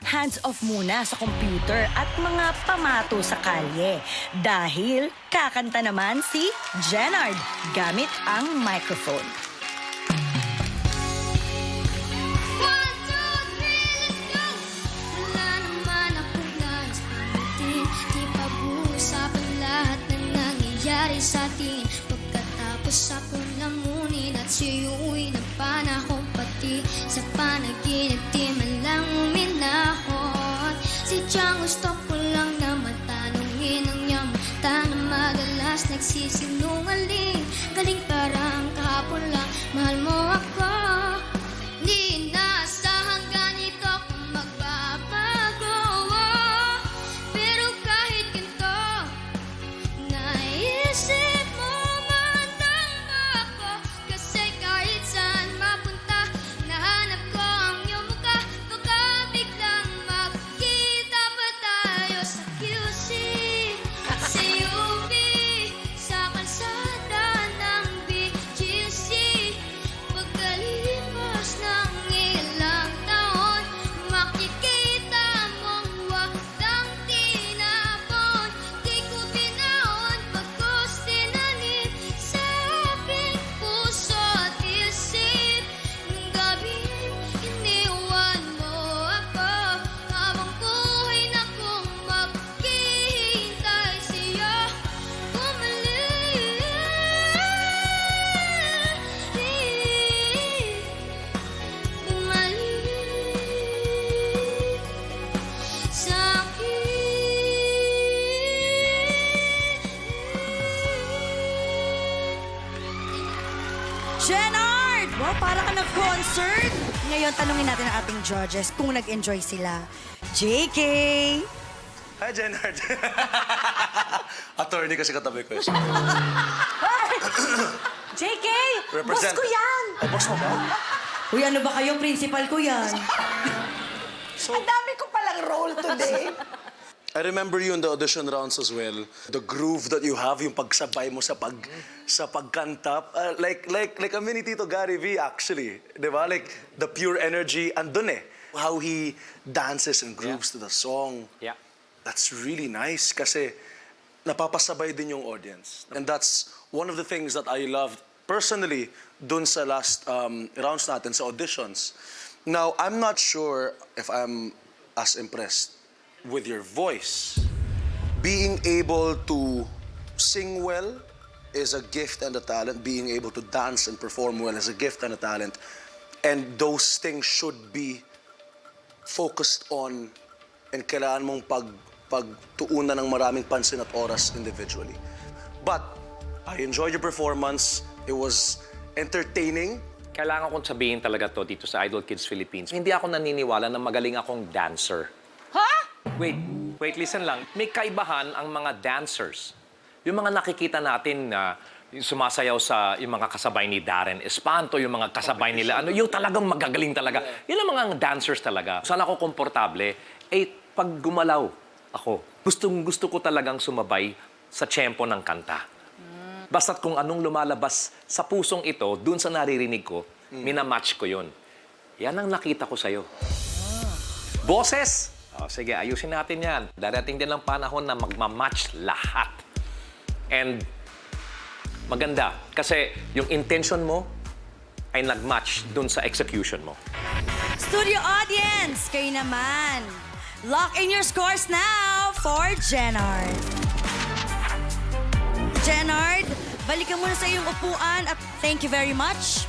hands-off muna sa computer at mga pamato sa kalye. Dahil kakanta naman si Jenard gamit ang microphone. 1, 2, 3, let's go! Wala naman akong nais pamitin. Di pag-uusapan lahat na nangyayari sa atin. Pagkatapos ako lamunin at siyuin ang panahon pati sa panaginip di man lang uminahon. Sadyang gusto ko lang na matanungin ang iyong mata na madalas nagsisinungaling. Galing parang kahapon lang, mahal mo ako. Di inaasahan ganito kung magbabago. Pero kahit ganito, naisip mo mandang ba ako? Kasi kahit saan mapunta, nahanap ko ang iyong mukha. Baka biglang makita pa tayo sa QC, sa UP, sa kalsada ng BGC. Pagkalipas ng ilang taon, makikita mong walang tinapon. Di ko binaon, bagkus tinanim sa aking puso at isip. Nung gabing iniwan mo ako, habang buhay na kong maghihintay sa'yo. Bumalik sa'kin. Jenard! Wow, para ka nag-concert! Ngayon, tanungin natin ang ating judges kung nag-enjoy sila. JK! Hi, Jenard. Attorney kasi katabi ko. JK! Represent. Boss ko yan! Oh, boss mo ba? Uy, ano ba kayo? Principal ko yan. Ang dami ko palang role today. I remember you in the audition rounds as well. The groove that you have, yung pagsabay mo sa pagkanta, like a mini Tito Gary V actually, di ba? Like the pure energy andun eh. How he dances and grooves to the song. Yeah. That's really nice kasi napapasabay din yung audience. And that's one of the things that I loved personally dun sa last rounds natin sa auditions. Now, I'm not sure if I'm as impressed with your voice. Being able to sing well is a gift and a talent. Being able to dance and perform well is a gift and a talent. And those things should be focused on and kailangan mong pagtuunan ng maraming pansin at oras individually. But I enjoyed your performance. It was entertaining. Kailangan kong sabihin talaga to dito sa Idol Kids Philippines. Hindi ako naniniwala na magaling akong dancer. Ha? Wait, listen lang. May kaibahan ang mga dancers. Yung mga nakikita natin na yung sumasayaw sa yung mga kasabay ni Darren Espanto, yung mga kasabay nila, yung talagang magagaling talaga. Yun ang mga dancers talaga. Saan ako komportable, pag gumalaw ako, gusto ko talagang sumabay sa tempo ng kanta. Basta't kung anong lumalabas sa pusong ito, dun sa naririnig ko, minamatch ko yun. Yan ang nakita ko sa'yo. Boses! Sige, ayusin natin yan. Darating din ang panahon na magmamatch lahat. And maganda. Kasi yung intention mo ay nagmatch dun sa execution mo. Studio audience, kayo naman. Lock in your scores now for Jenard. Jenard, balikan mo na sa iyong upuan at thank you very much.